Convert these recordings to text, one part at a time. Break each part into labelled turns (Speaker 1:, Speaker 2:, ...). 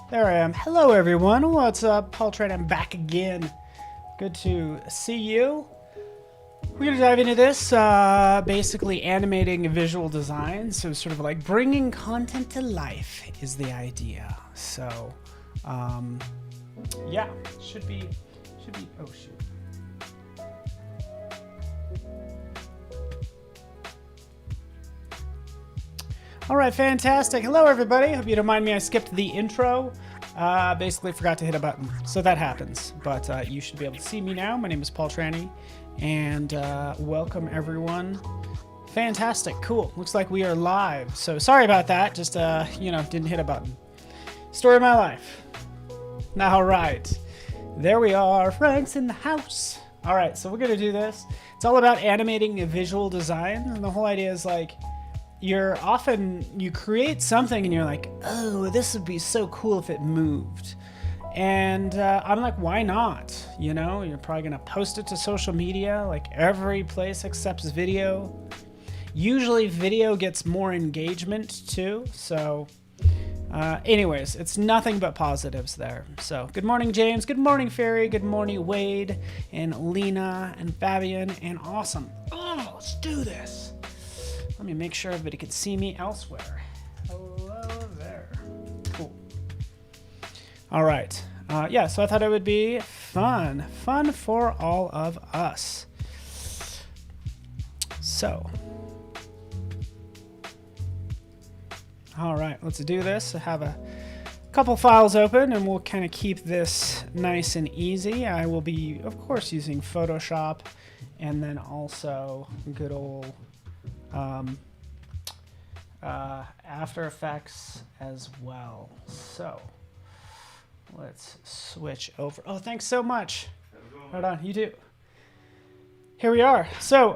Speaker 1: There I am. Hello, everyone. What's up? Paul Trent, I'm back again. Good to see you. We're going to dive into this, basically animating visual design. So sort of like bringing content to life is the idea. So, yeah, should be, oh shoot. All right, fantastic. Hello, everybody. Hope you don't mind me. I skipped the intro. Basically forgot to hit a button. So that happens. But you should be able to see me now. My name is Paul Tranny. And welcome, everyone. Fantastic. Cool. Looks like we are live. So sorry about that. Just, didn't hit a button. Story of my life. All right. There we are. Frank's in the house. All right, so we're going to do this. It's all about animating a visual design. And the whole idea is like, you create something and you're like, oh, this would be so cool if it moved. And I'm like, why not? You know, you're probably going to post it to social media. Like every place accepts video. Usually video gets more engagement too. So anyways, it's nothing but positives there. So good morning, James. Good morning, Ferry. Good morning, Wade and Lena and Fabian and Awesome. Oh, let's do this. Let me make sure everybody can see me elsewhere. Hello there. Cool. All right. So I thought it would be fun for all of us. So, all right, let's do this. I have a couple files open and we'll kind of keep this nice and easy. I will be, of course, using Photoshop and then also good old After Effects as well. So let's switch over. Oh, thanks so much. Hold on, you do. Here we are. So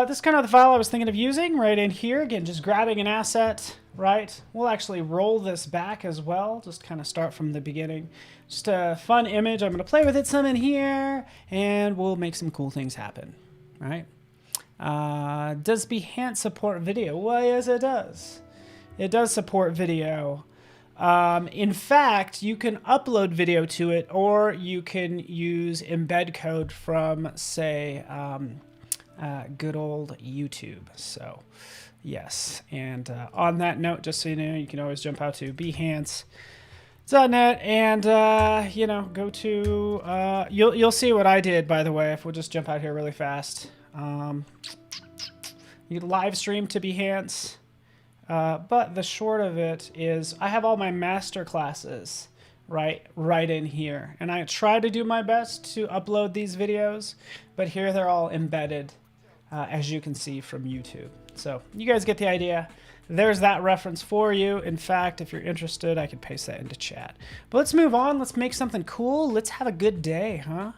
Speaker 1: this is kind of the file I was thinking of using right in here. Again, just grabbing an asset, right? We'll actually roll this back as well. Just kind of start from the beginning. Just a fun image. I'm going to play with it some in here and we'll make some cool things happen, right? Does Behance support video? Well, yes, it does. It does support video. In fact, you can upload video to it, or you can use embed code from, say, good old YouTube. So, yes. And on that note, just so you know, you can always jump out to behance.net and go to you'll see what I did, by the way, if we'll just jump out here really fast. You can live stream to Behance, but the short of it is I have all my master classes right in here, and I try to do my best to upload these videos, but here they're all embedded, as you can see from YouTube. So you guys get the idea. There's that reference for you. In fact, if you're interested, I could paste that into chat. But let's move on. Let's make something cool. Let's have a good day, huh?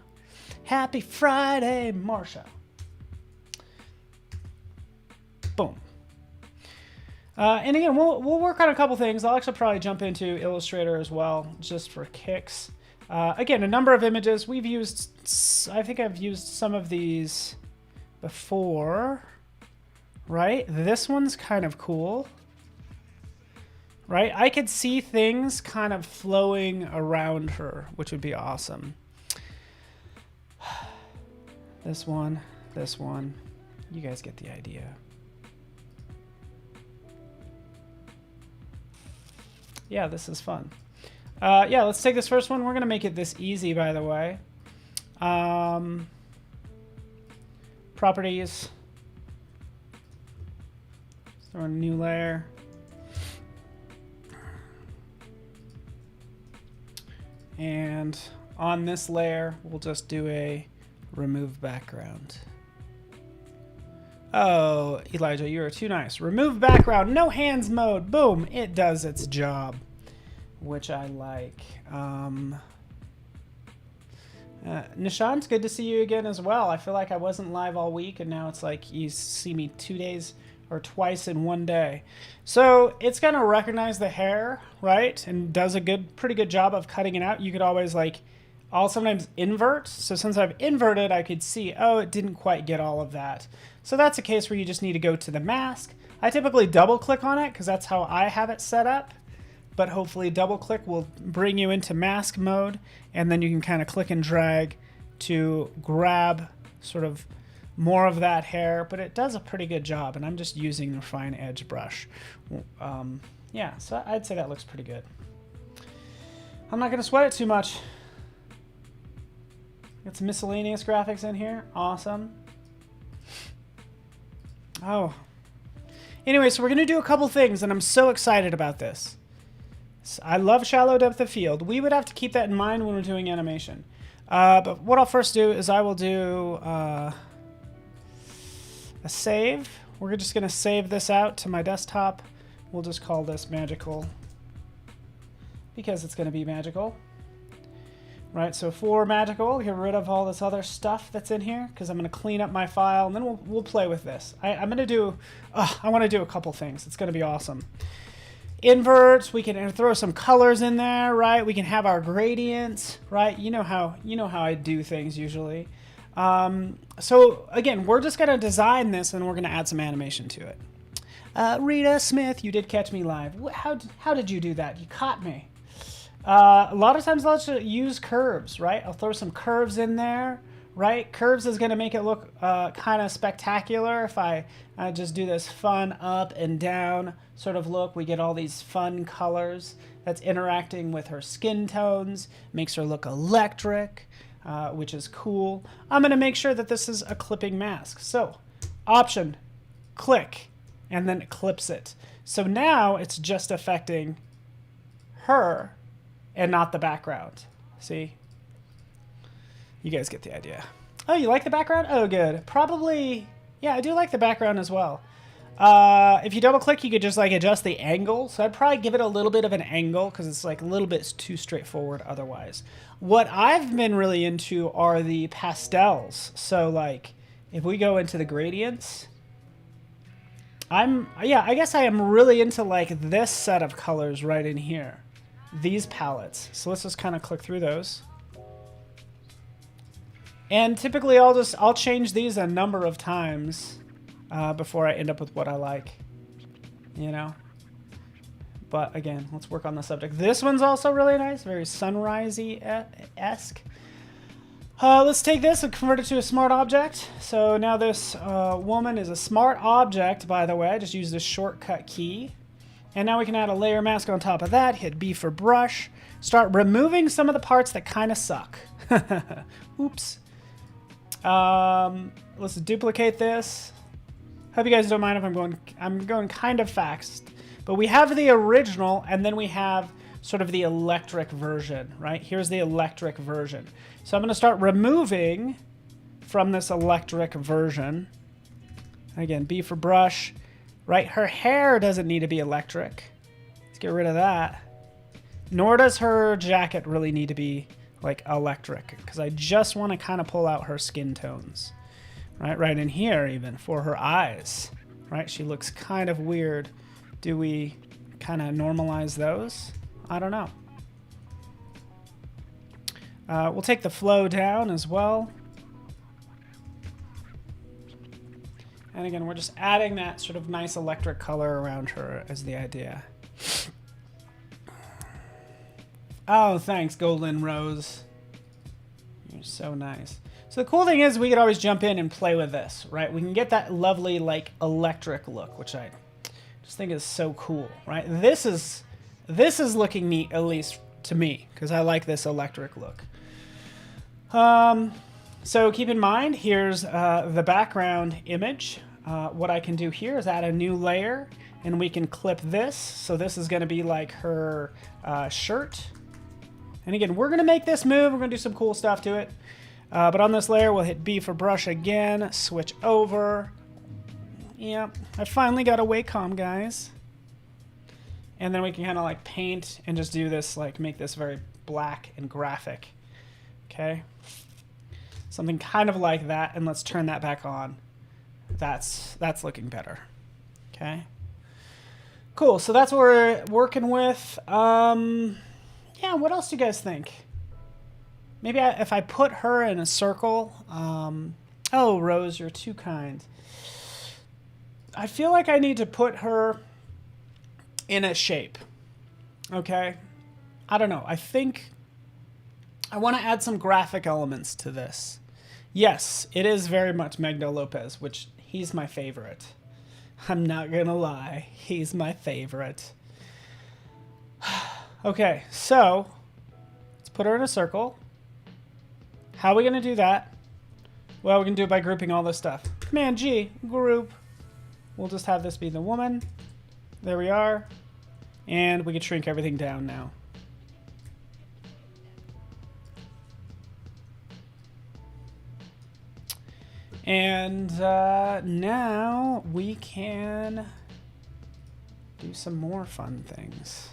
Speaker 1: Happy Friday, Marsha. Boom. And again, we'll work on a couple things. I'll actually probably jump into Illustrator as well, just for kicks. Again, a number of images. We've used, I think I've used some of these before, right? This one's kind of cool, right? I could see things kind of flowing around her, which would be awesome. This one. You guys get the idea. Yeah, this is fun. Let's take this first one. We're going to make it this easy, by the way. Properties. Throw in a new layer. And on this layer, we'll just do a remove background. Oh, Elijah, you are too nice. Remove background, no hands mode. Boom, it does its job, which I like. Nishant, good to see you again as well. I feel like I wasn't live all week, and now it's like you see me 2 days or twice in one day. So it's going to recognize the hair, right? And does a pretty good job of cutting it out. You could always I'll sometimes invert. So since I've inverted, I could see, oh, it didn't quite get all of that. So that's a case where you just need to go to the mask. I typically double click on it because that's how I have it set up. but hopefully double click will bring you into mask mode, and then you can kind of click and drag to grab sort of more of that hair, but it does a pretty good job, and I'm just using the Refine Edge brush. Yeah, so I'd say that looks pretty good. I'm not gonna sweat it too much. Got some miscellaneous graphics in here, awesome. Oh. Anyway, so we're gonna do a couple things, and I'm so excited about this. I love shallow depth of field. We would have to keep that in mind when we're doing animation. But what I'll first do is I will do a save. We're just going to save this out to my desktop. We'll just call this magical because it's going to be magical. Right, so for magical, get rid of all this other stuff that's in here because I'm going to clean up my file, and then we'll play with this. I'm going to do, I want to do a couple things. It's going to be awesome. Inverts, we can throw some colors in there, right? We can have our gradients, right? You know how I do things usually. So again, we're just gonna design this, and we're gonna add some animation to it. Rita Smith, you did catch me live. How did you do that? You caught me. A lot of times I'll just use curves, right? I'll throw some curves in there, right? Curves is gonna make it look kind of spectacular. If I just do this fun up and down sort of look, we get all these fun colors that's interacting with her skin tones, makes her look electric, which is cool. I'm gonna make sure that this is a clipping mask. So, Option, click, and then it clips it. So now it's just affecting her and not the background. See? You guys get the idea. Oh, you like the background? Oh, good. Probably, yeah, I do like the background as well. If you double click, you could just like adjust the angle. So I'd probably give it a little bit of an angle because it's like a little bit too straightforward otherwise. What I've been really into are the pastels. So like if we go into the gradients, I guess I am really into like this set of colors right in here. These palettes. So let's just kind of click through those. And typically I'll change these a number of times before I end up with what I like, you know? But again, let's work on the subject. This one's also really nice, very sunrisey-esque. Let's take this and convert it to a smart object. So now this woman is a smart object, by the way. I just used this shortcut key. And now we can add a layer mask on top of that, hit B for brush, start removing some of the parts that kind of suck. Oops. Let's duplicate this. Hope you guys don't mind if I'm going kind of fast. But we have the original, and then we have sort of the electric version, right? Here's the electric version. So I'm going to start removing from this electric version. Again, B for brush, right? Her hair doesn't need to be electric. Let's get rid of that. Nor does her jacket really need to be like electric, because I just want to kind of pull out her skin tones. Right in here even, for her eyes, right? She looks kind of weird. Do we kind of normalize those? I don't know. We'll take the flow down as well. And again, we're just adding that sort of nice electric color around her as the idea. Oh, thanks, Golden Rose. You're so nice. So the cool thing is we could always jump in and play with this, right? We can get that lovely, like, electric look, which I just think is so cool, right? This is looking neat, at least to me, because I like this electric look. So keep in mind, here's the background image. What I can do here is add a new layer, and we can clip this. So this is going to be like her shirt. And again, we're going to make this move. We're going to do some cool stuff to it. But on this layer, we'll hit B for brush again, switch over. Yep, I finally got a Wacom, guys. And then we can kind of like paint and just do this, like make this very black and graphic. Okay. Something kind of like that, and let's turn that back on. That's looking better. Okay. Cool, so that's what we're working with. Yeah, what else do you guys think? Maybe if I put her in a circle. Oh, Rose, you're too kind. I feel like I need to put her in a shape. Okay. I don't know. I think I want to add some graphic elements to this. Yes, it is very much Magno Lopez, which he's my favorite. I'm not going to lie. He's my favorite. Okay, so let's put her in a circle. How are we going to do that? Well, we can do it by grouping all this stuff. Command G, group. We'll just have this be the woman. There we are. And we can shrink everything down now. And now we can do some more fun things.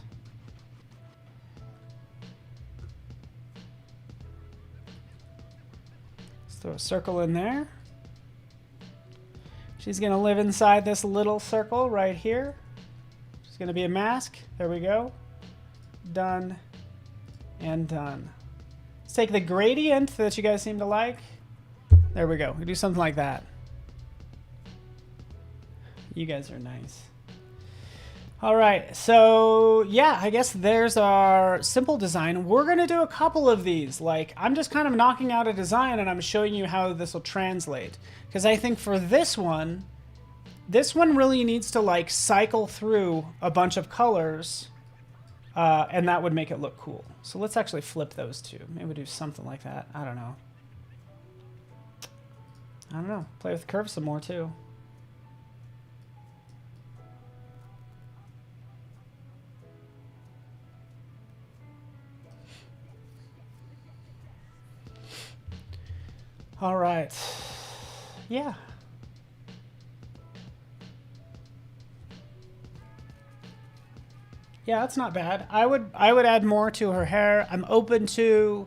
Speaker 1: Let's throw a circle in there. She's going to live inside this little circle right here. She's going to be a mask. There we go. Done and done. Let's take the gradient that you guys seem to like. There we go. We do something like that. You guys are nice. All right. So yeah, I guess there's our simple design. We're going to do a couple of these. Like, I'm just kind of knocking out a design and I'm showing you how this will translate. Because I think for this one really needs to like cycle through a bunch of colors. And that would make it look cool. So let's actually flip those two. Maybe do something like that. I don't know. Play with the curves some more too. All right. Yeah. Yeah, that's not bad. I would add more to her hair. I'm open to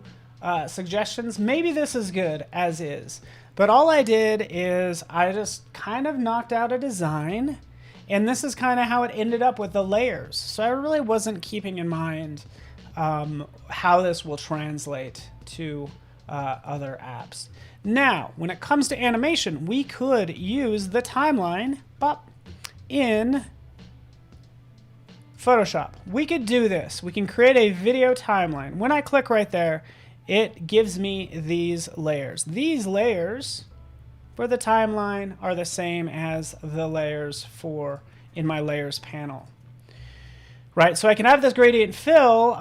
Speaker 1: suggestions. Maybe this is good as is. But all I did is I just kind of knocked out a design, and this is kind of how it ended up with the layers. So I really wasn't keeping in mind how this will translate to other apps. Now, when it comes to animation, we could use the timeline in Photoshop. We could do this. We can create a video timeline. When I click right there, it gives me these layers. These layers for the timeline are the same as the layers in my layers panel. Right, so I can have this gradient fill.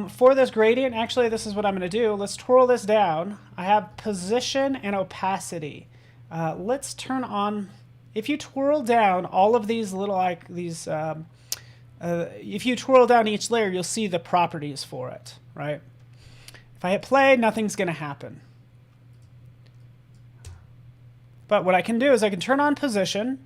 Speaker 1: For this gradient, actually, this is what I'm going to do. Let's twirl this down. I have position and opacity. Let's turn on. If you twirl down all of these little if you twirl down each layer, you'll see the properties for it. Right. If I hit play, nothing's going to happen. But what I can do is I can turn on position.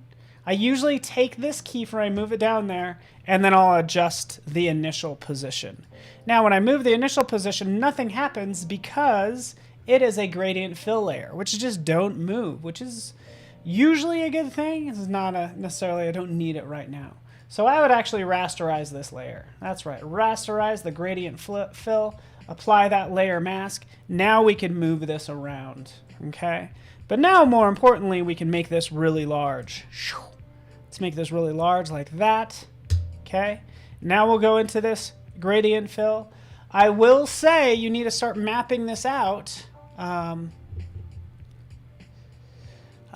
Speaker 1: I usually take this keyframe, move it down there, and then I'll adjust the initial position. Now, when I move the initial position, nothing happens because it is a gradient fill layer, which is just don't move, which is usually a good thing. This is not necessarily, I don't need it right now. So I would actually rasterize this layer. That's right, rasterize the gradient fill, apply that layer mask. Now we can move this around, okay? But now, more importantly, we can make this really large. Let's make this really large like that, okay? Now we'll go into this gradient fill. I will say you need to start mapping this out.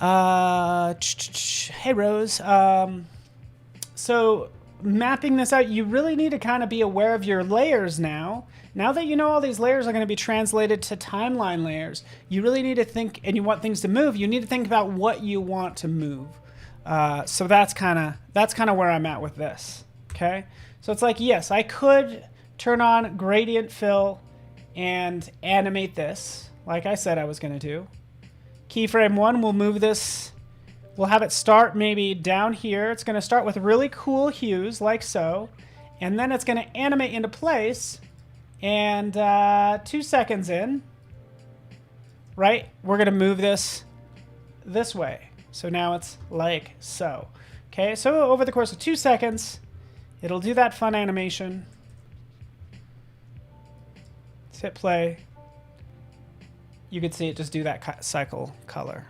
Speaker 1: Hey, Rose. So mapping this out, you really need to kind of be aware of your layers now. Now that you know all these layers are going to be translated to timeline layers, you really need to think, and you want things to move, you need to think about what you want to move. So that's kind of where I'm at with this. Okay, so it's like, yes, I could turn on gradient fill and animate this, like I said I was going to do. Keyframe 1, we'll move this. We'll have it start maybe down here. It's going to start with really cool hues, like so, and then it's going to animate into place. And 2 seconds in, right, we're going to move this way. So now it's like so. Okay, so over the course of 2 seconds, it'll do that fun animation. Let's hit play. You can see it just do that cycle color.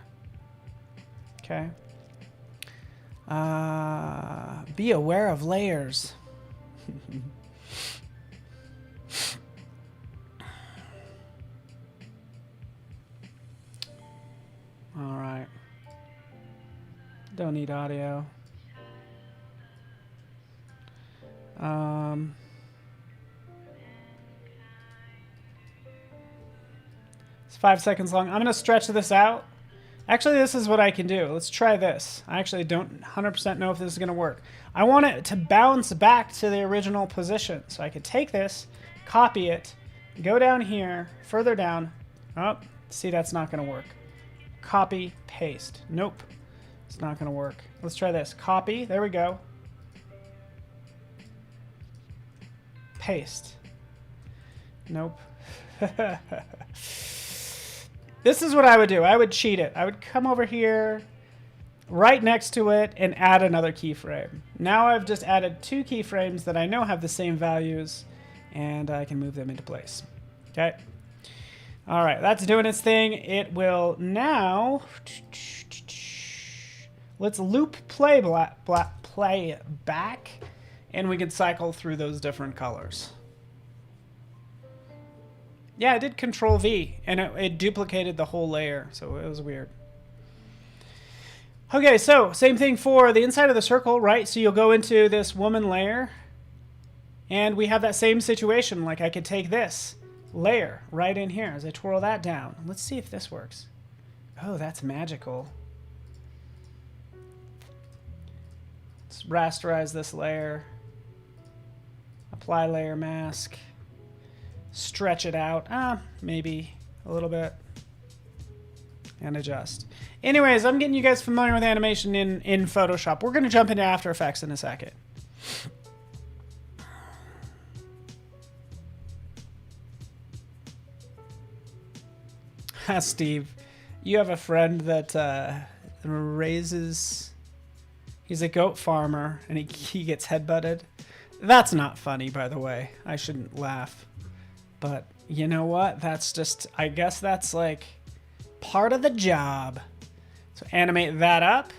Speaker 1: Okay. Be aware of layers. All right. Don't need audio. It's 5 seconds long. I'm going to stretch this out. Actually, this is what I can do. Let's try this. I actually don't 100% know if this is going to work. I want it to bounce back to the original position. So I could take this, copy it, go down here, further down. Oh, see, that's not going to work. Copy, paste. Nope. It's not going to work. Let's try this. Copy. There we go. Paste. Nope. This is what I would do. I would cheat it. I would come over here right next to it and add another keyframe. Now I've just added 2 keyframes that I know have the same values, and I can move them into place. Okay. All right, that's doing its thing. It will now... Let's loop play back, and we can cycle through those different colors. Yeah, I did Control V, and it duplicated the whole layer, so it was weird. Okay, so same thing for the inside of the circle, right? So you'll go into this woman layer, and we have that same situation. Like I could take this layer right in here as I twirl that down. Let's see if this works. Oh, that's magical. Let's rasterize this layer. Apply layer mask. Stretch it out, maybe a little bit, and adjust. Anyways, I'm getting you guys familiar with animation in Photoshop. We're going to jump into After Effects in a second. Steve, you have a friend that raises... He's a goat farmer, and he gets headbutted. That's not funny, by the way. I shouldn't laugh. But you know what? That's just, I guess that's like part of the job. So animate that up.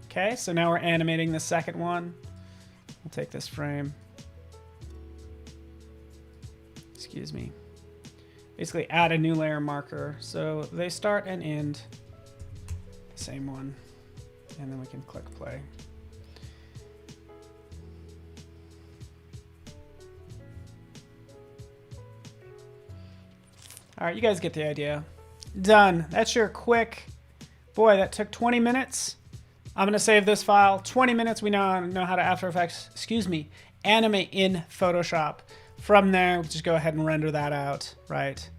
Speaker 1: Okay, so now we're animating the second one. We'll take this frame. Excuse me. Basically add a new layer marker. So they start and end the same one. And then we can click play. All right, you guys get the idea. Done. That's your quick... Boy, that took 20 minutes. I'm going to save this file. 20 minutes, we now know how to After Effects, animate in Photoshop. From there, we'll just go ahead and render that out, right?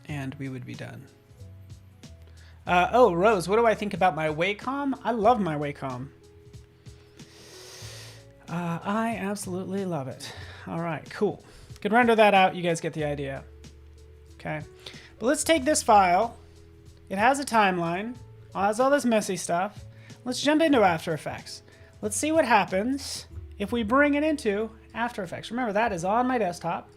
Speaker 1: And we would be done. Oh, Rose, what do I think about my Wacom? I love my Wacom. I absolutely love it. All right, cool. Can render that out. You guys get the idea. Okay. But let's take this file. It has a timeline. It has all this messy stuff. Let's jump into After Effects. Let's see what happens if we bring it into After Effects. Remember, that is on my desktop.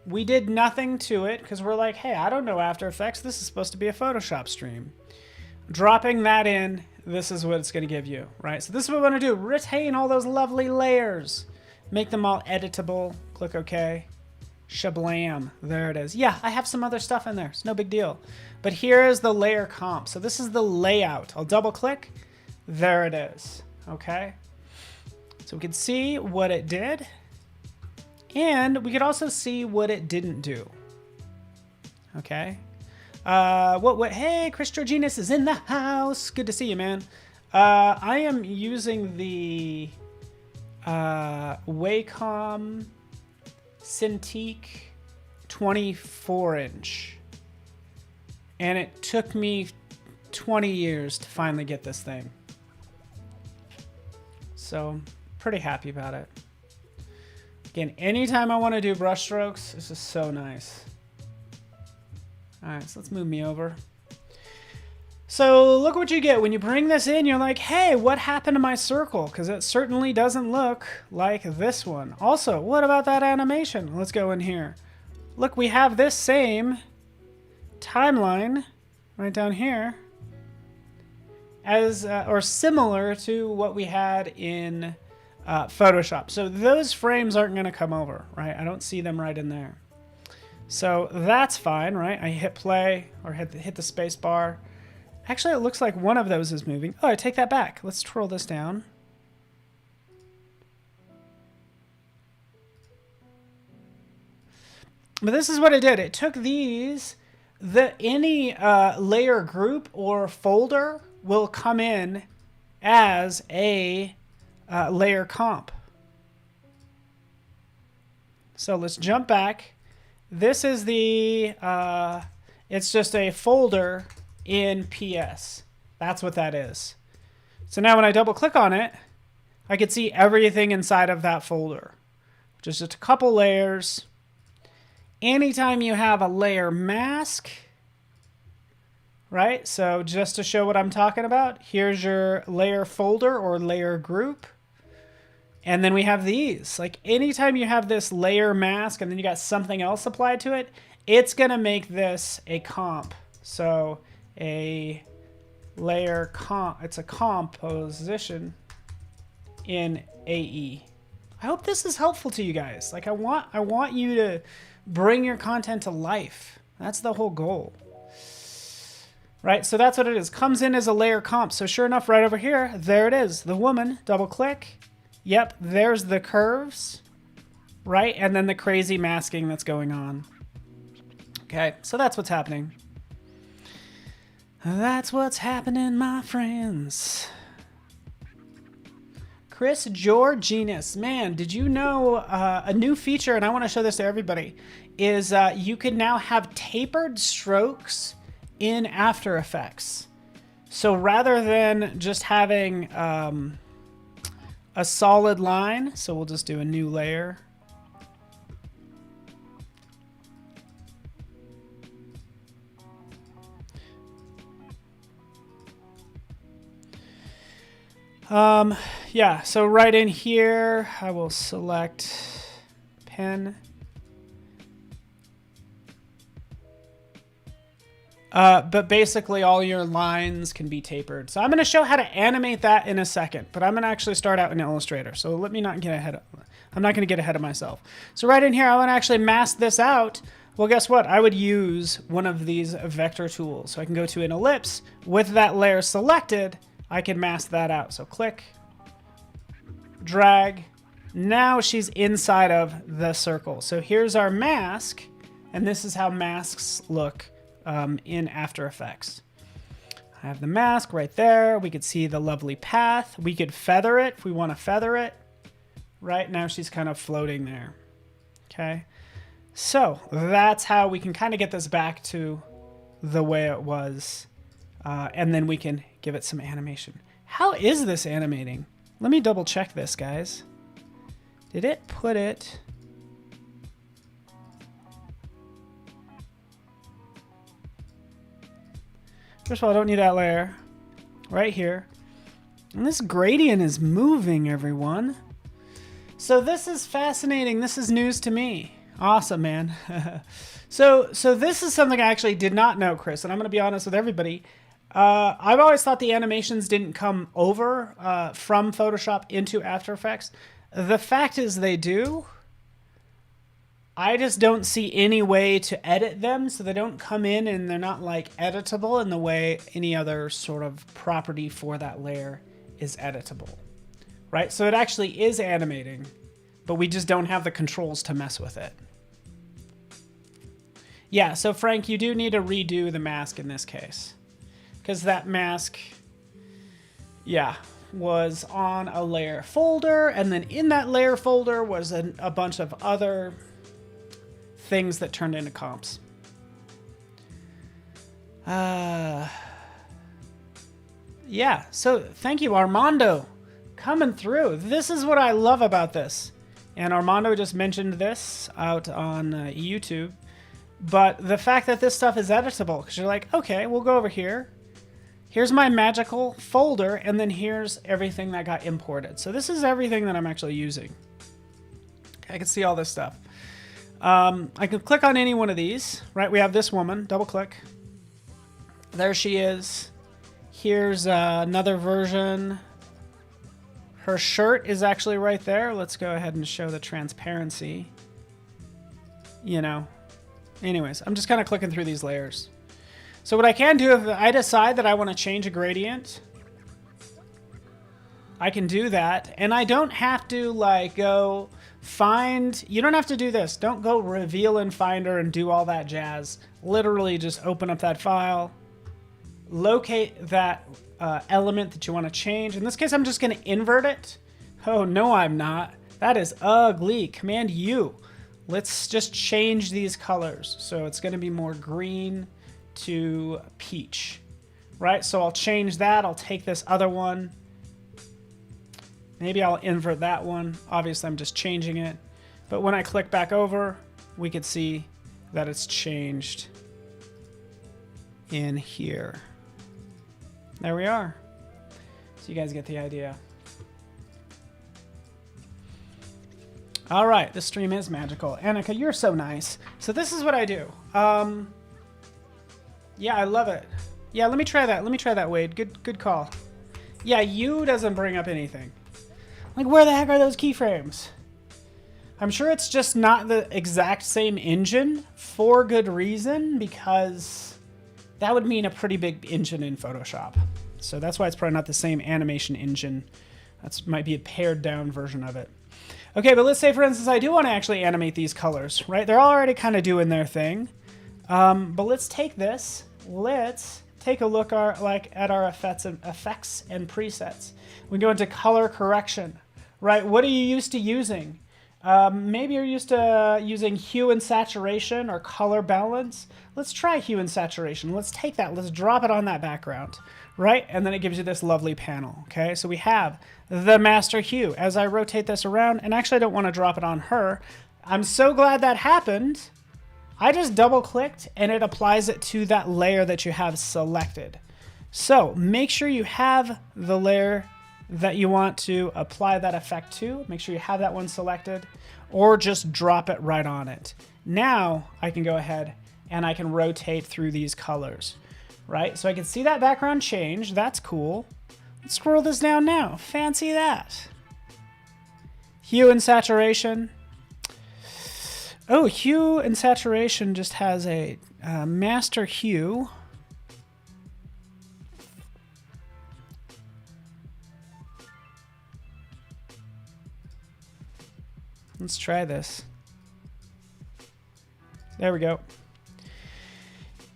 Speaker 1: We did nothing to it because we're like, hey, I don't know After Effects. This is supposed to be a Photoshop stream. Dropping that in, this is what it's going to give you, right? So this is what we want to do. Retain all those lovely layers. Make them all editable. Click OK. Shablam. There it is. Yeah, I have some other stuff in there. It's no big deal. But here is the layer comp. So this is the layout. I'll double click. There it is. Okay. So we can see what it did. And we could also see what it didn't do. Okay. Hey, Chris Georginas is in the house. Good to see you, man. I am using the Wacom Cintiq 24-inch. And it took me 20 years to finally get this thing. So, pretty happy about it. Again, anytime I want to do brush strokes, this is so nice. All right, so let's move me over. So look what you get when you bring this in. You're like, hey, what happened to my circle? Because it certainly doesn't look like this one. Also, what about that animation? Let's go in here. Look, we have this same timeline right down here as or similar to what we had in Photoshop. So those frames aren't going to come over, right? I don't see them right in there. So that's fine, right? I hit play or hit the space bar. Actually, it looks like one of those is moving. Oh, I take that back. Let's twirl this down. But this is what it did. It took these, any layer group or folder will come in as a layer comp. So let's jump back. This is the, it's just a folder in PS. That's what that is. So now when I double click on it, I can see everything inside of that folder. Just a couple layers. Anytime you have a layer mask, right? So just to show what I'm talking about, here's your layer folder or layer group. And then we have these. Like anytime you have this layer mask and then you got something else applied to it, it's going to make this a comp. So a layer comp, it's a composition in AE. I hope this is helpful to you guys. Like I want you to bring your content to life. That's the whole goal. Right, so that's what it is. Comes in as a layer comp. So sure enough, right over here, there it is. The woman, double click. Yep, there's the curves, right? And then the crazy masking that's going on. Okay, so that's what's happening. That's what's happening, my friends. Chris Georginus, man, did you know a new feature, and I want to show this to everybody, is you can now have tapered strokes in After Effects. So rather than just having a solid line, so we'll just do a new layer. Yeah, so right in here, I will select pen. But basically all your lines can be tapered. So I'm going to show how to animate that in a second, but I'm going to actually start out in Illustrator. So let me not get ahead of, I'm not going to get ahead of myself. So right in here, I want to actually mask this out. Well, guess what? I would use one of these vector tools. So I can go to an ellipse with that layer selected. I can mask that out. So click, drag. Now she's inside of the circle. So here's our mask, and this is how masks look in After Effects. I have the mask right there. We could see the lovely path. We could feather it if we want to feather it. Right now she's kind of floating there. Okay. So that's how we can kind of get this back to the way it was. And then we can give it some animation. How is this animating? Let me double check this, guys. Did it put it... First of all, I don't need that layer. Right here. And this gradient is moving, everyone. So this is fascinating. This is news to me. Awesome, man. So this is something I actually did not know, Chris, and I'm going to be honest with everybody. I've always thought the animations didn't come over from Photoshop into After Effects. The fact is they do. I just don't see any way to edit them, so they don't come in and they're not like editable in the way any other sort of property for that layer is editable, right? So it actually is animating, but we just don't have the controls to mess with it. Yeah, so Frank, you do need to redo the mask in this case, because that mask, yeah, was on a layer folder, and then in that layer folder was a bunch of other things that turned into comps. Yeah, so thank you, Armando, coming through. This is what I love about this. And Armando just mentioned this out on YouTube. But the fact that this stuff is editable, because you're like, okay, we'll go over here. Here's my magical folder, and then here's everything that got imported. So this is everything that I'm actually using. I can see all this stuff. I can click on any one of these, right? We have this woman, double click. There she is. Here's another version. Her shirt is actually right there. Let's go ahead and show the transparency. You know, anyways, I'm just kind of clicking through these layers. So what I can do, if I decide that I want to change a gradient, I can do that. And I don't have to like go find, you don't have to do this. Don't go reveal in Finder and do all that jazz. Literally just open up that file, locate that element that you want to change. In this case, I'm just going to invert it. Oh, no, I'm not. That is ugly. Command U. Let's just change these colors. So it's going to be more green to peach, right? So I'll change that. I'll take this other one. Maybe I'll invert that one. Obviously, I'm just changing it. But when I click back over, we could see that it's changed in here. There we are. So you guys get the idea. All right, this stream is magical. Annika, you're so nice. So this is what I do. Yeah, I love it. Yeah, let me try that. Let me try that, Wade. Good call. Yeah, U doesn't bring up anything. Like, where the heck are those keyframes? I'm sure it's just not the exact same engine for good reason, because that would mean a pretty big engine in Photoshop. So that's why it's probably not the same animation engine. That might be a pared down version of it. Okay, but let's say, for instance, I do want to actually animate these colors, right? They're already kind of doing their thing. But let's take this. Let's take a look at our effects and presets. We go into color correction, right? What are you used to using? Maybe you're used to using hue and saturation or color balance. Let's try hue and saturation. Let's take that. Let's drop it on that background, right? And then it gives you this lovely panel, okay? So we have the master hue. As I rotate this around, and actually I don't want to drop it on her. I'm so glad that happened. I just double clicked and it applies it to that layer that you have selected. So make sure you have the layer that you want to apply that effect to. Make sure you have that one selected, or just drop it right on it. Now I can go ahead and I can rotate through these colors, right? So I can see that background change. That's cool. Let's scroll this down now. Fancy that. Hue and saturation. Oh, hue and saturation just has a master hue. Let's try this. There we go.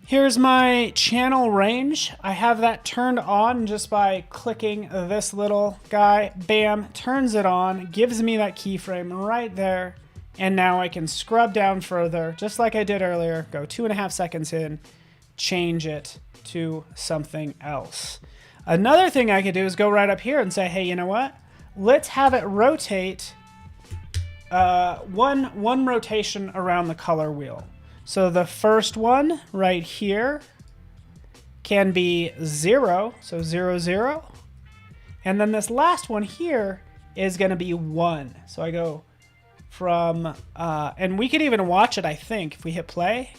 Speaker 1: Here's my channel range. I have that turned on just by clicking this little guy. Bam, turns it on, gives me that keyframe right there. And now I can scrub down further, just like I did earlier. Go 2.5 seconds in, change it to something else. Another thing I could do is go right up here and say, hey, you know what? Let's have it rotate one rotation around the color wheel. So the first one right here can be 0, so 0, 0. And then this last one here is going to be 1. So I go from, and we could even watch it, I think, if we hit play.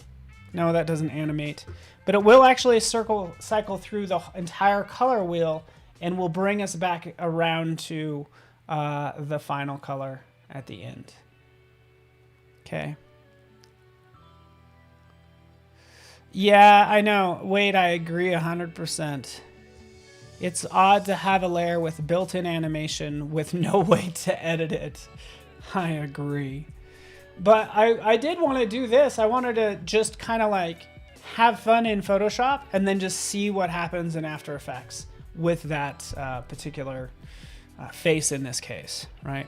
Speaker 1: No, that doesn't animate. But it will actually cycle through the entire color wheel and will bring us back around to the final color at the end. Okay. Yeah, I know. Wait, I agree 100%. It's odd to have a layer with built-in animation with no way to edit it. I agree. But I did want to do this. I wanted to just kind of like have fun in Photoshop and then just see what happens in After Effects with that particular face in this case, right?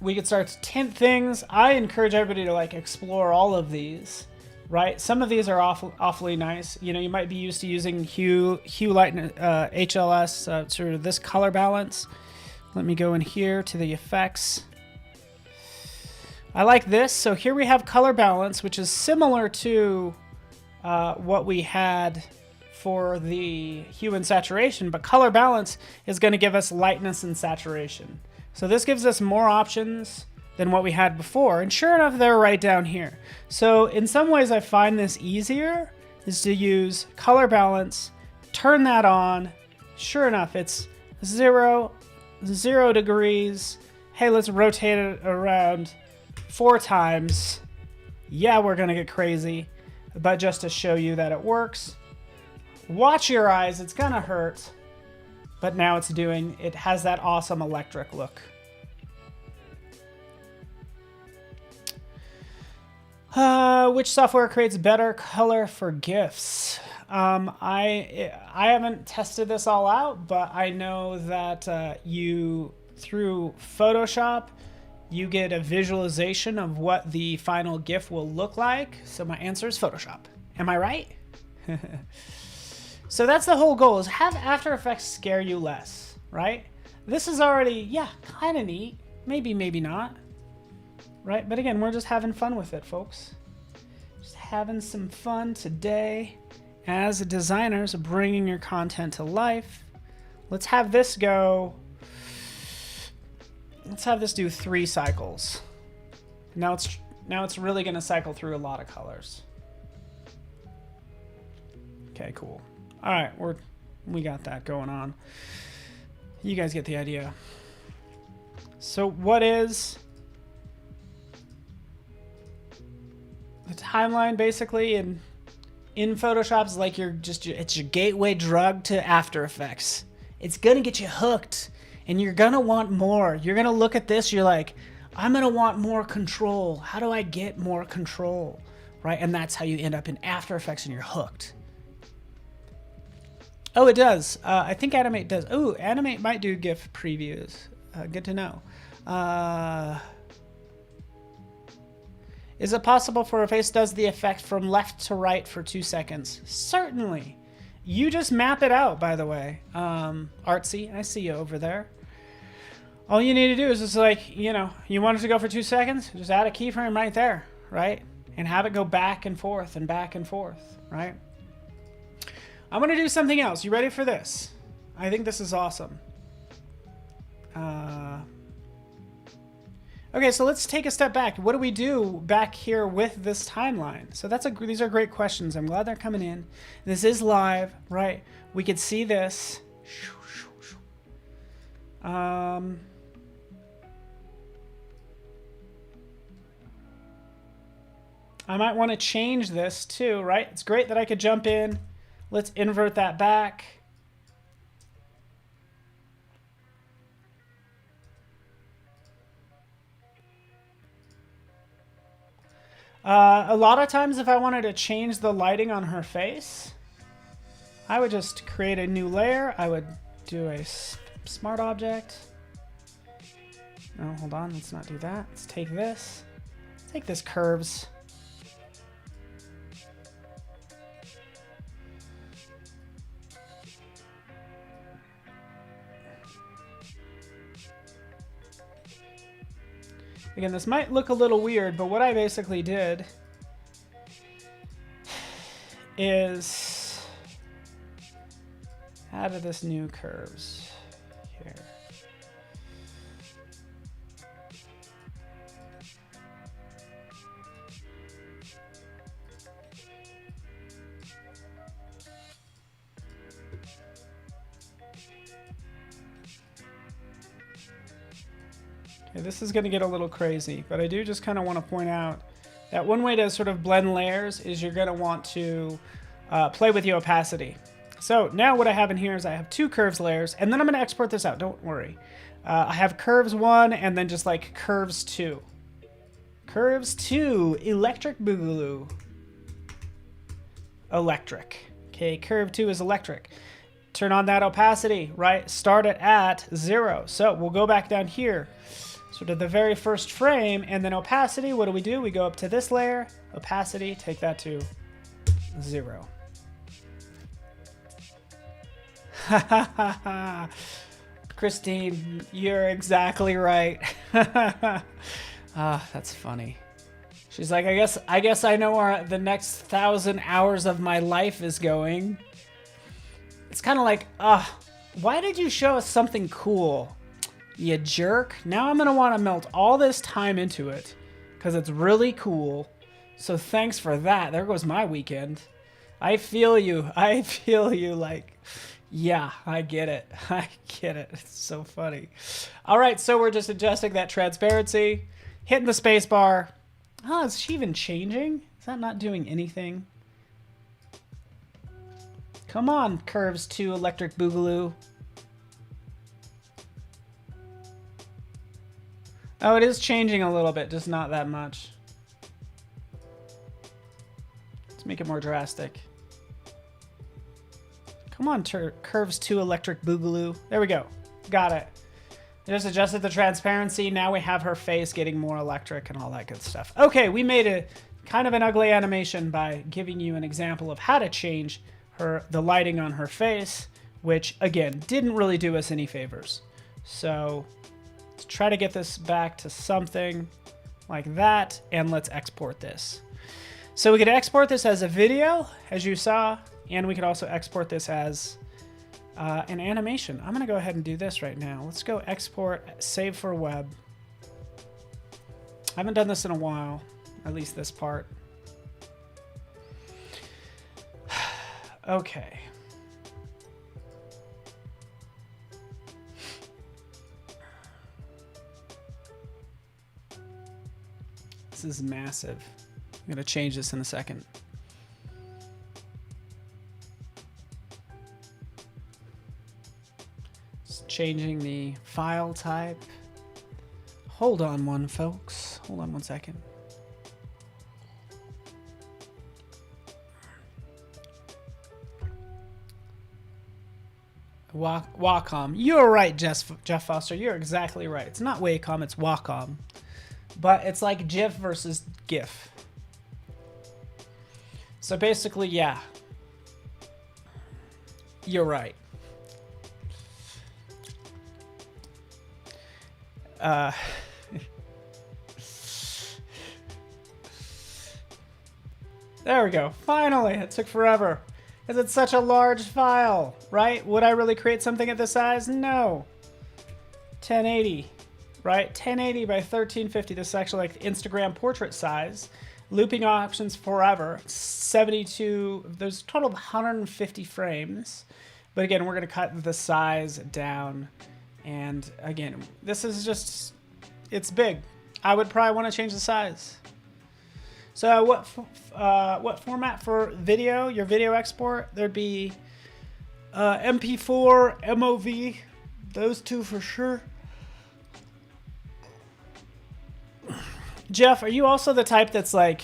Speaker 1: We could start to tint things. I encourage everybody to like explore all of these, right? Some of these are awfully nice. You know, you might be used to using hue light, HLS, sort of this color balance. Let me go in here to the effects. I like this. So here we have color balance, which is similar to what we had for the hue and saturation, but color balance is going to give us lightness and saturation. So this gives us more options than what we had before. And sure enough, they're right down here. So in some ways, I find this easier is to use color balance turn that on. Sure enough, it's 0 degrees. Hey, let's rotate it around 4 times. Yeah, we're gonna get crazy, but just to show you that it works. Watch your eyes, it's gonna hurt, but now it has that awesome electric look. Which software creates better color for GIFs? I haven't tested this all out, but I know that through Photoshop, you get a visualization of what the final GIF will look like. So my answer is Photoshop. Am I right? So that's the whole goal, is have After Effects scare you less, right? This is already, yeah, kind of neat. Maybe, maybe not. Right? But again, we're just having fun with it, folks. Just having some fun today as designers, bringing your content to life. Let's have this go. Let's have this do 3 cycles. Now it's really going to cycle through a lot of colors. Okay, cool. All right, we got that going on. You guys get the idea. So what is the timeline basically in Photoshop is like it's your gateway drug to After Effects. It's gonna get you hooked and you're gonna want more. You're gonna look at this, you're like, I'm gonna want more control. How do I get more control? Right? And that's how you end up in After Effects and you're hooked. Oh, it does. I think Animate does. Oh, Animate might do GIF previews. Good to know. Is it possible for a face does the effect from left to right for 2 seconds? Certainly. You just map it out, by the way. Artsy, I see you over there. All you need to do is just like, you want it to go for 2 seconds? Just add a keyframe right there, right? And have it go back and forth, right? I'm going to do something else. You ready for this? I think this is awesome. Okay, so let's take a step back. What do we do back here with this timeline? So these are great questions. I'm glad they're coming in. This is live, right? We could see this. I might want to change this too, right? It's great that I could jump in. Let's invert that back. A lot of times if I wanted to change the lighting on her face, I would just create a new layer. I would do a smart object. No, hold on, let's not do that. Let's take this. Take this curves. Again, this might look a little weird, but what I basically did is added this new curves here. Okay, this is going to get a little crazy, but I do just kind of want to point out that one way to sort of blend layers is you're going to want to play with the opacity. So now what I have in here is I have 2 curves layers, and then I'm going to export this out. Don't worry. I have curves 1 and then just like curves 2. Curves 2, electric boogaloo. Electric. Okay, curve 2 is electric. Turn on that opacity, right? Start it at 0. So we'll go back down here. Sort of the very first frame, and then opacity, what do? We go up to this layer, opacity, take that to 0. Christine, you're exactly right. That's funny. She's like, I guess I know where the next 1,000 hours of my life is going. It's kind of like, why did you show us something cool? You jerk. Now I'm going to want to melt all this time into it because it's really cool. So thanks for that. There goes my weekend. I feel you. I feel you. Like, yeah, I get it. I get it. It's so funny. All right, so we're just adjusting that transparency, hitting the space bar. Oh, is she even changing? Is that not doing anything? Come on, Curves 2 Electric Boogaloo. Oh, it is changing a little bit, just not that much. Let's make it more drastic. Come on, Curves 2 Electric Boogaloo. There we go. Got it. I just adjusted the transparency. Now we have her face getting more electric and all that good stuff. Okay, we made a kind of an ugly animation by giving you an example of how to change the lighting on her face, which, again, didn't really do us any favors. So let's try to get this back to something like that, and let's export this. So we could export this as a video, as you saw, and we could also export this as an animation. I'm going to go ahead and do this right now. Let's go export, save for web. I haven't done this in a while, at least this part. Okay. This is massive. I'm going to change this in a second. Changing the file type. Hold on one, folks. Hold on one second. Wacom. You're right, Jeff Foster. You're exactly right. It's not Wacom, it's Wacom. But it's like GIF versus GIF. So basically, yeah. You're right. There we go. Finally, it took forever. Because it's such a large file, right? Would I really create something at this size? No. 1080, right? 1080 by 1350. This is actually like Instagram portrait size. Looping options forever. 72, there's a total of 150 frames. But again, we're going to cut the size down. And again, this is just, it's big. I would probably want to change the size. So what format for video, your video export? There'd be MP4, MOV, those two for sure. Jeff, are you also the type that's like,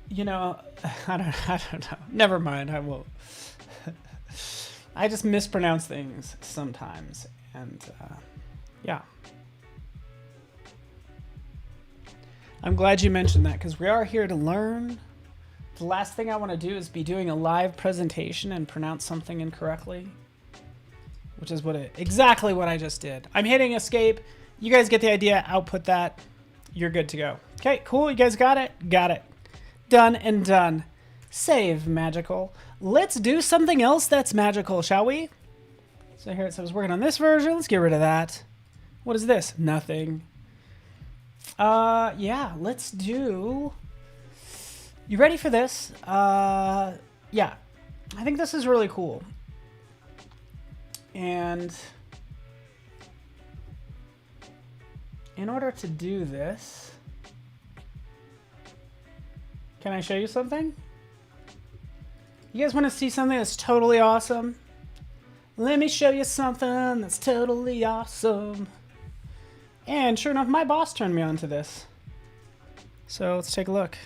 Speaker 1: you know, I don't know. Never mind, I won't. I just mispronounce things sometimes, and yeah. I'm glad you mentioned that, because we are here to learn. The last thing I want to do is be doing a live presentation and pronounce something incorrectly, which is exactly what I just did. I'm hitting escape. You guys get the idea. Output that. You're good to go. Okay, cool. You guys got it? Got it. Done and done. Save magical. Let's do something else that's magical, shall we? So here it says working on this version. Let's get rid of that. What is this? Nothing. Yeah, let's do... You ready for this? Yeah. I think this is really cool. And in order to do this, can I show you something? You guys want to see something that's totally awesome? Let me show you something that's totally awesome. And sure enough, my boss turned me on to this. So let's take a look.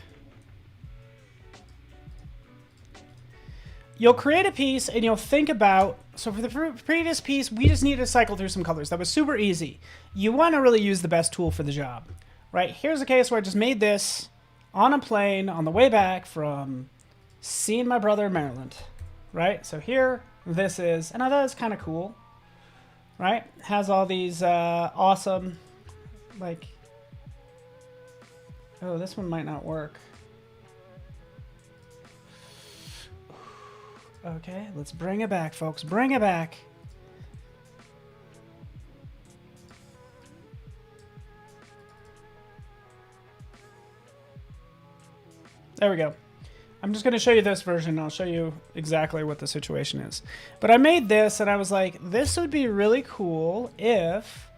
Speaker 1: You'll create a piece and you'll think about, so for the previous piece, we just needed to cycle through some colors. That was super easy. You want to really use the best tool for the job, right? Here's a case where I just made this on a plane on the way back from seeing my brother in Maryland, right? So here this is, and I thought it was kind of cool, right? Has all these awesome, like, oh, this one might not work. Okay, let's bring it back, folks. Bring it back. There we go. I'm just going to show you this version. I'll show you exactly what the situation is. But I made this and I was like, this would be really cool if,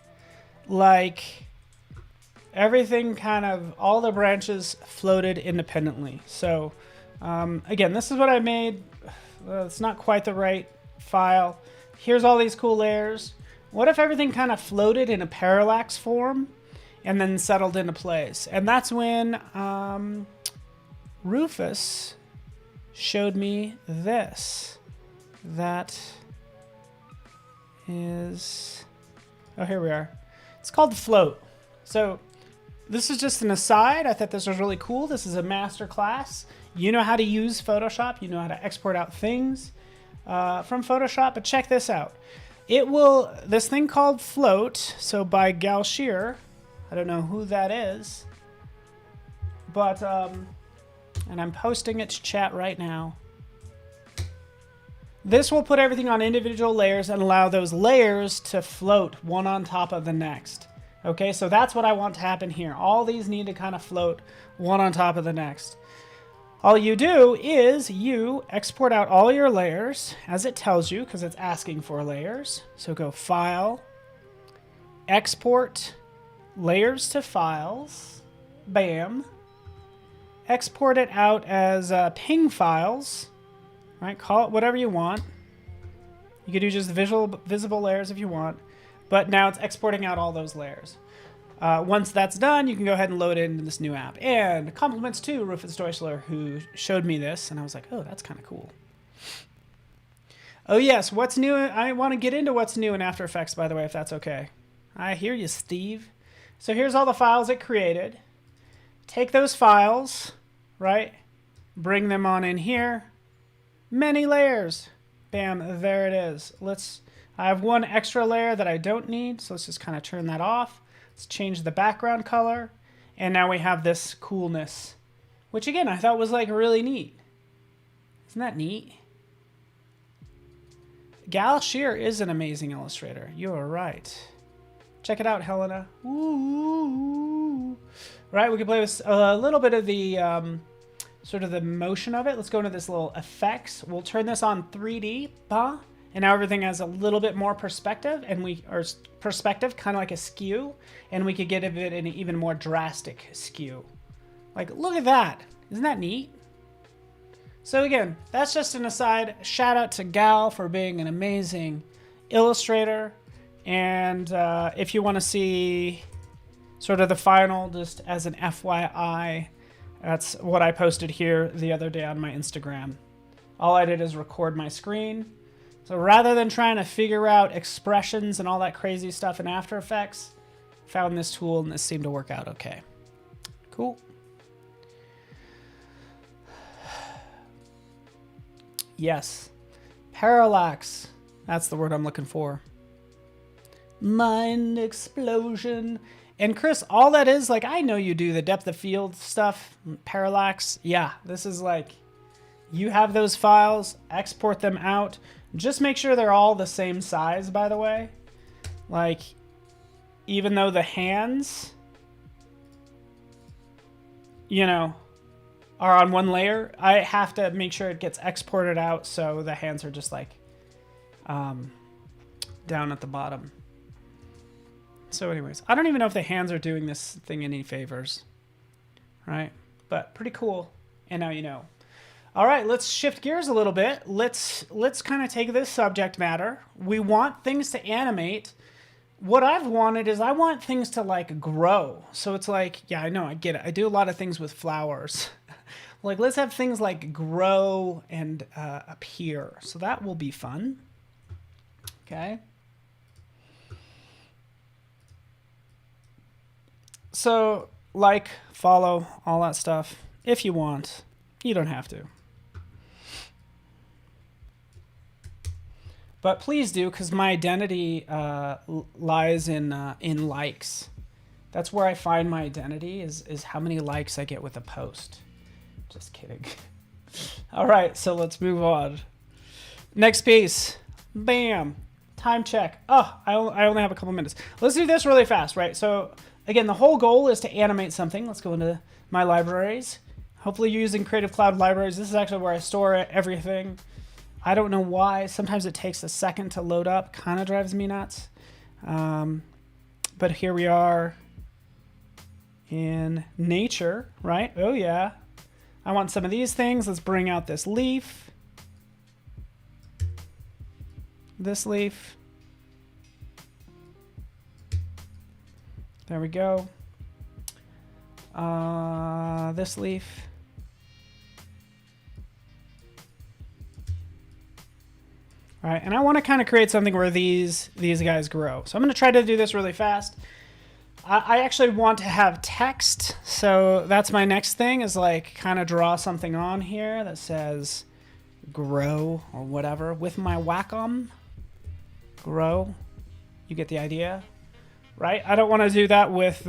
Speaker 1: like, everything kind of, all the branches floated independently. So, again, this is what I made. It's not quite the right file. Here's all these cool layers. What if everything kind of floated in a parallax form and then settled into place? And that's when Rufus showed me this. That is... Oh, here we are. It's called Float. So this is just an aside. I thought this was really cool. This is a master class. You know how to use Photoshop. You know how to export out things from Photoshop. But check this out. It will... This thing called Float, so by Gal Shear. I don't know who that is. But... and I'm posting it to chat right now. This will put everything on individual layers and allow those layers to float one on top of the next. Okay, so that's what I want to happen here. All these need to kind of float one on top of the next. All you do is you export out all your layers as it tells you, because it's asking for layers. So go File, Export, Layers to Files, bam. Export it out as ping files, right? Call it whatever you want. You could do just visible layers if you want, but now it's exporting out all those layers. Once that's done, you can go ahead and load it into this new app. And compliments to Rufus Deutschler, who showed me this, and I was like, oh, that's kind of cool. Oh yes, what's new? I want to get into what's new in After Effects, by the way, if that's okay. I hear you, Steve. So here's all the files it created. Take those files, right? Bring them on in here. Many layers. Bam, there it is. I have one extra layer that I don't need, so let's just kind of turn that off. Let's change the background color. And now we have this coolness, which again, I thought was like really neat. Isn't that neat? Gal Shear is an amazing illustrator. You are right. Check it out, Helena. Ooh. Right, we can play with a little bit of the sort of the motion of it. Let's go into this little effects. We'll turn this on 3D, and now everything has a little bit more perspective, perspective, kind of like a skew, and we could get a bit an even more drastic skew. Like, look at that! Isn't that neat? So again, that's just an aside. Shout out to Gal for being an amazing illustrator, and if you want to see sort of the final, just as an FYI, that's what I posted here the other day on my Instagram. All I did is record my screen. So rather than trying to figure out expressions and all that crazy stuff in After Effects, found this tool and this seemed to work out okay. Cool. Yes. Parallax. That's the word I'm looking for. Mind explosion. And Chris, all that is, like, I know you do the depth of field stuff, parallax. Yeah, this is like, you have those files, export them out. Just make sure they're all the same size, by the way. Like, even though the hands, you know, are on one layer, I have to make sure it gets exported out so the hands are just like down at the bottom. So anyways, I don't even know if the hands are doing this thing any favors, right? But pretty cool. And now you know. All right, let's shift gears a little bit. Let's kind of take this subject matter. We want things to animate. What I've wanted is I want things to like grow. So it's like, yeah, I know, I get it. I do a lot of things with flowers. Like, let's have things like grow and appear. So that will be fun. Okay. So, like, follow, all that stuff, if you want. You don't have to. But please do, because my identity lies in likes. That's where I find my identity, is how many likes I get with a post. Just kidding. All right, so let's move on. Next piece. Bam. Time check. Oh, I only have a couple minutes. Let's do this really fast, right? So, again, the whole goal is to animate something. Let's go into my libraries. Hopefully you're using Creative Cloud libraries. This is actually where I store everything. I don't know why. Sometimes it takes a second to load up. Kind of drives me nuts. But here we are in nature, right? Oh yeah. I want some of these things. Let's bring out this leaf. This leaf. There we go. This leaf. All right, and I want to kind of create something where these guys grow. So I'm going to try to do this really fast. I actually want to have text, so that's my next thing, is like kind of draw something on here that says grow or whatever with my Wacom. Grow. You get the idea, right? I don't want to do that with,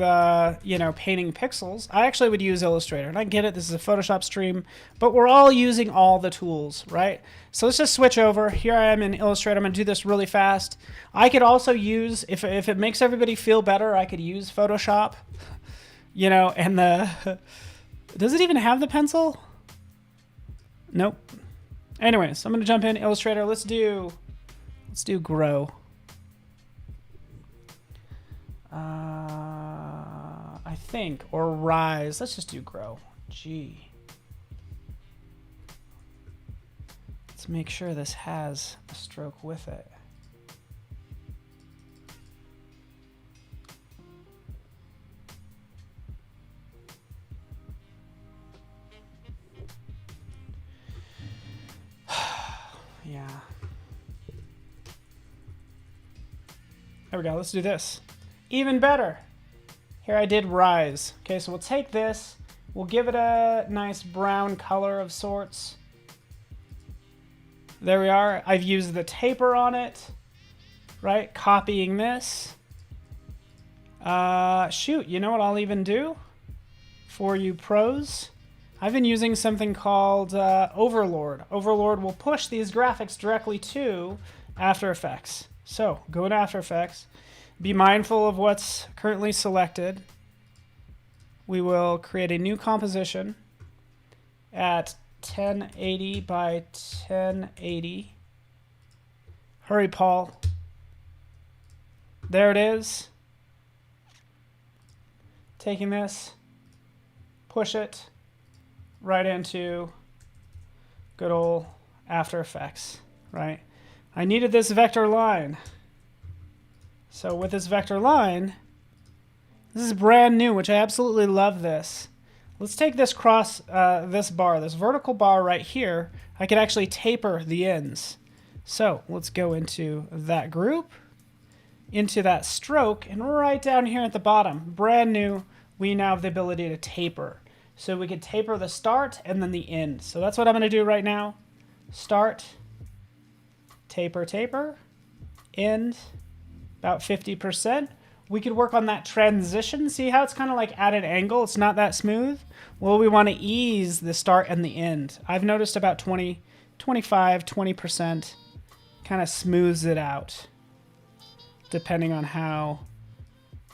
Speaker 1: you know, painting pixels. I actually would use Illustrator, and I get it. This is a Photoshop stream, but we're all using all the tools, right? So let's just switch over. Here I am in Illustrator. I'm going to do this really fast. I could also use, if it makes everybody feel better, I could use Photoshop, you know, and does it even have the pencil? Nope. Anyways, I'm going to jump in Illustrator. Let's do grow. I think, or rise. Let's just do grow. G. Let's make sure this has a stroke with it. Yeah. There we go. Let's do this. Even better. Here I did rise. Okay, so we'll take this. We'll give it a nice brown color of sorts. There we are. I've used the taper on it. Right? Copying this. Shoot, you know what I'll even do? For you pros. I've been using something called Overlord. Overlord will push these graphics directly to After Effects. So, go to After Effects. Be mindful of what's currently selected. We will create a new composition at 1080 by 1080. Hurry, Paul. There it is. Taking this, push it right into good old After Effects, right? I needed this vector line. So with this vector line, this is brand new, which I absolutely love this. Let's take this cross, this bar, this vertical bar right here. I could actually taper the ends. So let's go into that group, into that stroke, and right down here at the bottom, brand new, we now have the ability to taper. So we could taper the start and then the end. So that's what I'm going to do right now. Start, taper, taper, end. About 50%. We could work on that transition. See how it's kind of like at an angle? It's not that smooth. Well, we want to ease the start and the end. I've noticed about 20, 25, 20% kind of smooths it out, depending on how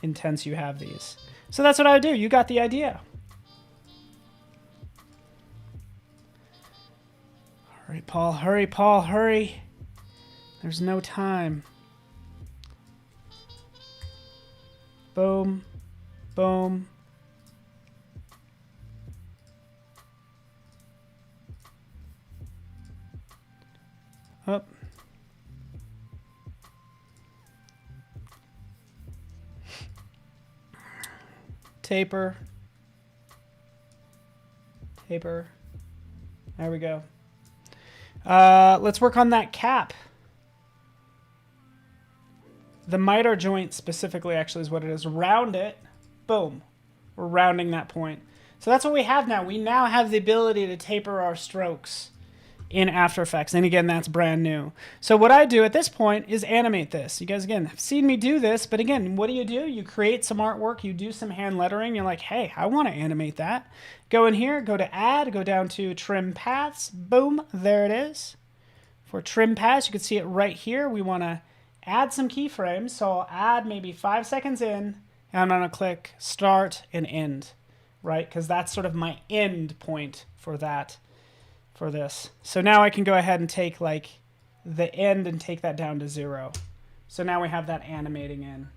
Speaker 1: intense you have these. So that's what I would do. You got the idea. Hurry, Paul. Hurry, Paul. Hurry. There's no time. Boom, boom. Up. Taper. Taper. There we go. Let's work on that cap. The miter joint specifically actually is what it is. Round it. Boom. We're rounding that point. So that's what we have now. We now have the ability to taper our strokes in After Effects. And again, that's brand new. So what I do at this point is animate this. You guys, again, have seen me do this. But again, what do? You create some artwork. You do some hand lettering. You're like, hey, I want to animate that. Go in here. Go to Add. Go down to Trim Paths. Boom. There it is. For Trim Paths, you can see it right here. We want to add some keyframes, so I'll add maybe 5 seconds in, and I'm going to click Start and End right? Because that's sort of my end point for this. So now I can go ahead and take like the end and take that down to 0. So now we have that animating in,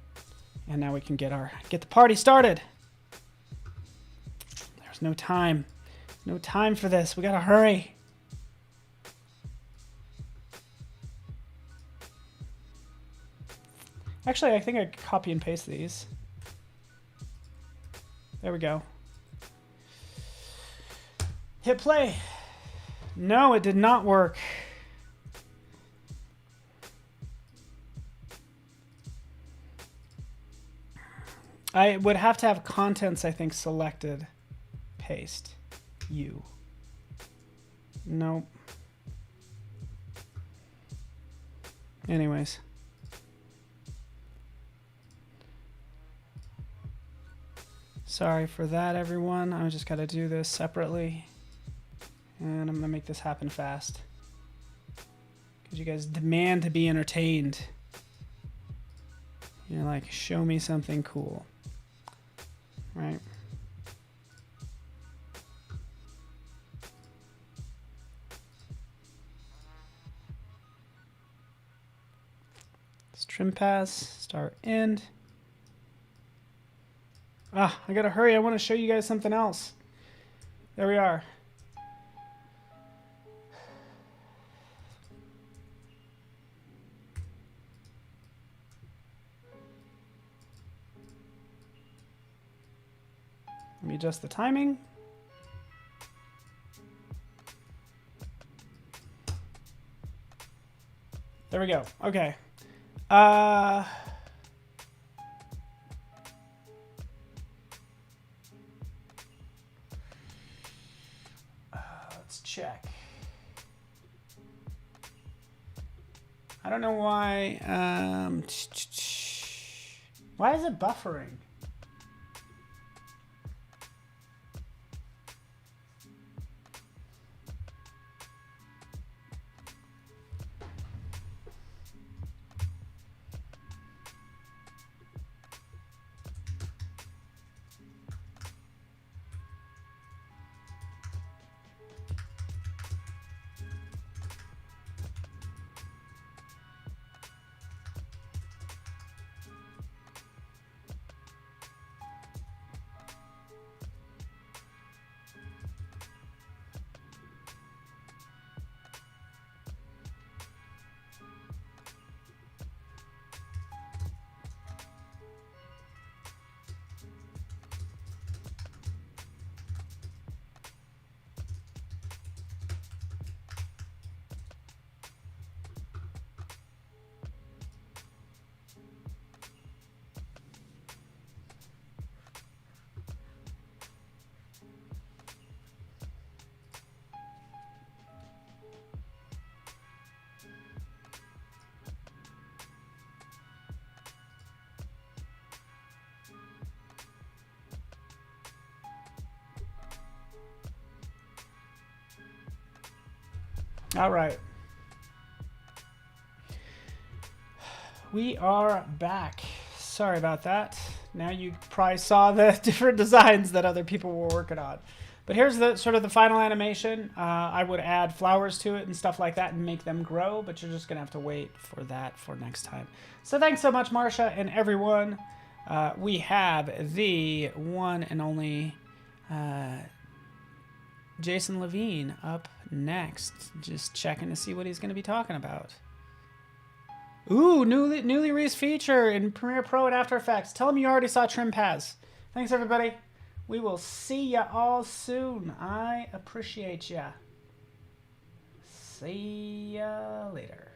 Speaker 1: and now we can get the party started. There's no time for this. We gotta hurry. Actually, I think I could copy and paste these. There we go. Hit play. No, it did not work. I would have to have contents, I think, selected. Paste. You. Nope. Anyways. Sorry for that, everyone. I just got to do this separately. And I'm going to make this happen fast. Because you guys demand to be entertained. You're like, show me something cool. Right? Let's trim pass, start, end. Ah, I gotta hurry. I want to show you guys something else. There we are. Let me adjust the timing. There we go. Okay. Let's check. I don't know why. Why is it buffering? All right. We are back. Sorry about that. Now you probably saw the different designs that other people were working on. But here's the sort of the final animation. I would add flowers to it and stuff like that and make them grow, but you're just going to have to wait for that for next time. So thanks so much, Marsha and everyone. We have the one and only Jason Levine up next. Just checking to see what he's going to be talking about. Ooh, newly released feature in Premiere Pro and After Effects. Tell him you already saw Trim Pass. Thanks, everybody. We will see ya all soon. I appreciate ya. See ya later.